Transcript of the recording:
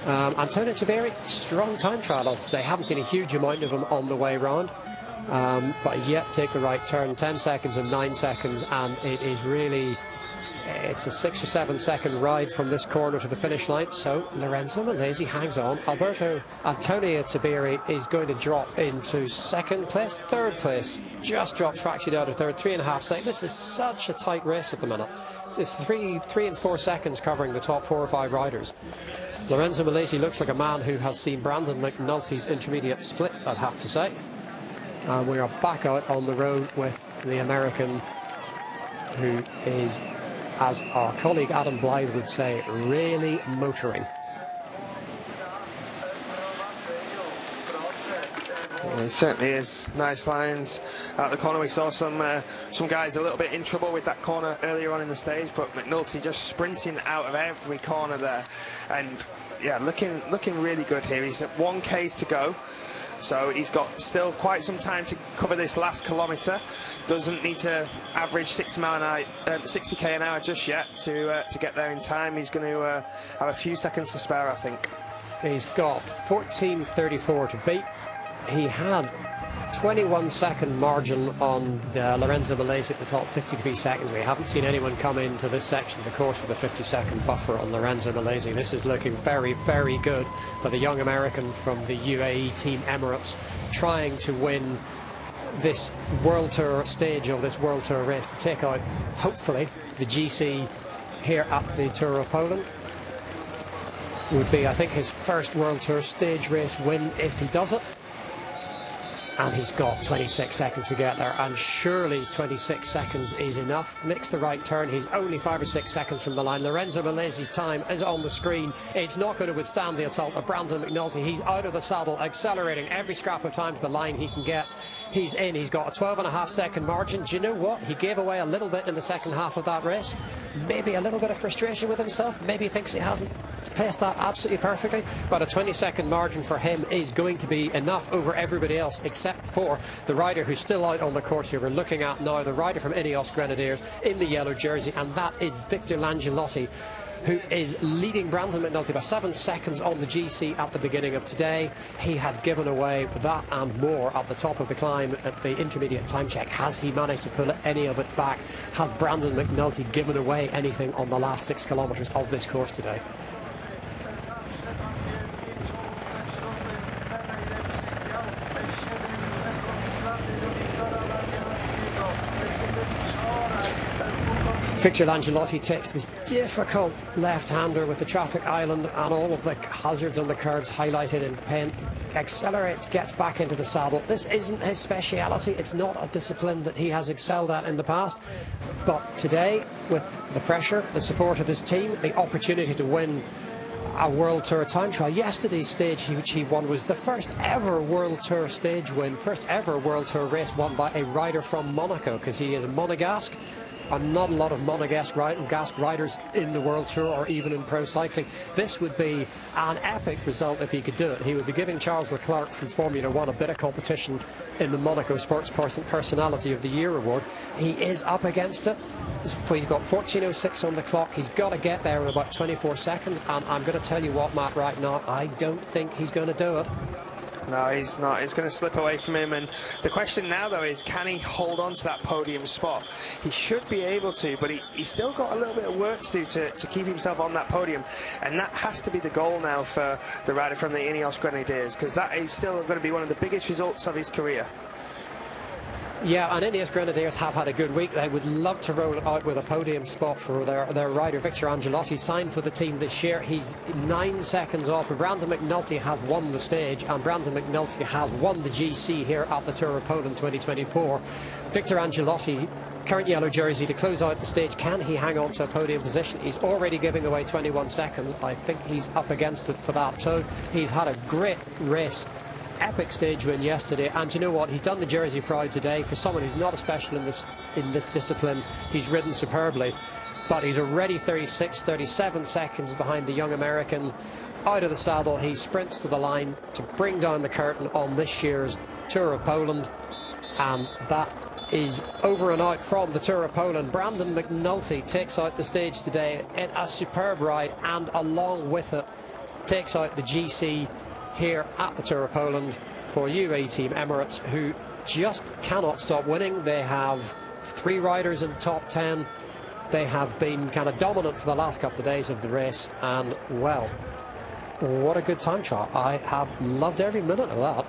Antonio Tiberi, strong time trialer today. Haven't seen a huge amount of him on the way round, but he's yet to take the right turn. 10 seconds and 9 seconds, and it is really, it's a 6 or 7 second ride from this corner to the finish line. So Lorenzo Milesi hangs on. Antonio Tiberi is going to drop into second place, third place, just dropped fractionally out of third, 3.5 seconds. This is such a tight race at the minute. It's 3 and 4 seconds covering the top 4 or 5 riders. Lorenzo Milesi looks like a man who has seen Brandon McNulty's intermediate split, I'd have to say. And we are back out on the road with the American, who is, as our colleague Adam Blythe would say, really motoring. Yeah, it certainly is. Nice lines at the corner. We saw some guys a little bit in trouble with that corner earlier on in the stage, but McNulty just sprinting out of every corner there, and yeah, looking really good here. He's at 1Ks to go, so he's got still quite some time to cover this last kilometre. Doesn't need to average 60k an hour just yet to get there in time. He's going to have a few seconds to spare, I think. He's got 14:34 to beat. He had 21-second margin on Lorenzo Milesi at the top, 53 seconds. We haven't seen anyone come into this section of the course with a 50-second buffer on Lorenzo Milesi. This is looking very, very good for the young American from the UAE Team Emirates, trying to win this World Tour stage of this World Tour race to take out, hopefully, the GC here at the Tour of Poland. Would be, I think, his first World Tour stage race win if he does it. And he's got 26 seconds to get there, and surely 26 seconds is enough. Makes the right turn. He's only 5 or 6 seconds from the line. Lorenzo Milesi's time is on the screen. It's not going to withstand the assault of Brandon McNulty. He's out of the saddle, accelerating every scrap of time to the line he can get. He's in. He's got a 12.5 second margin. Do you know what? He gave away a little bit in the second half of that race. Maybe a little bit of frustration with himself. Maybe he thinks he hasn't paced that absolutely perfectly. But a 20-second margin for him is going to be enough over everybody else, except for the rider who's still out on the course here. We're looking at now the rider from Ineos Grenadiers in the yellow jersey, and that is Victor Langelotti, who is leading Brandon McNulty by 7 seconds on the GC at the beginning of today. He had given away that and more at the top of the climb at the intermediate time check. Has he managed to pull any of it back? Has Brandon McNulty given away anything on the last 6 kilometres of this course today? Victor Langelotti takes this difficult left-hander with the traffic island and all of the hazards on the curves highlighted in pen, accelerates, gets back into the saddle. This isn't his speciality. It's not a discipline that he has excelled at in the past. But today, with the pressure, the support of his team, the opportunity to win a World Tour time trial. Yesterday's stage which he won was the first ever World Tour stage win, first ever World Tour race won by a rider from Monaco, because he is a Monegasque. And not a lot of Monegasque riders in the World Tour or even in pro cycling. This would be an epic result if he could do it. He would be giving Charles Leclerc from Formula One a bit of competition in the Monaco Sports Personality of the Year award. He is up against it. He's got 14:06 on the clock. He's got to get there in about 24 seconds. And I'm going to tell you what, Matt, right now, I don't think he's going to do it. No, he's not. It's going to slip away from him. And the question now, though, is can he hold on to that podium spot? He should be able to, but he's still got a little bit of work to do to keep himself on that podium. And that has to be the goal now for the rider from the Ineos Grenadiers, because that is still going to be one of the biggest results of his career. Yeah, and Ineos Grenadiers have had a good week. They would love to roll it out with a podium spot for their rider, Victor Angelotti, signed for the team this year. He's 9 seconds off. Brandon McNulty has won the stage, and Brandon McNulty has won the GC here at the Tour of Poland 2024. Victor Angelotti, current yellow jersey, to close out the stage. Can he hang on to a podium position? He's already giving away 21 seconds. I think he's up against it for that too. He's had a great race. Epic stage win yesterday, and you know what, he's done the jersey proud today. For someone who's not a special in this discipline, he's ridden superbly, but he's already 37 seconds behind the young American. Out of the saddle, he sprints to the line to bring down the curtain on this year's Tour of Poland, and that is over and out from the Tour of Poland. Brandon McNulty takes out the stage today in a superb ride, and along with it, takes out the GC here at the Tour of Poland for UAE Team Emirates, who just cannot stop winning. They have 3 riders in the top 10. They have been kind of dominant for the last couple of days of the race, and well, what a good time trial. I have loved every minute of that.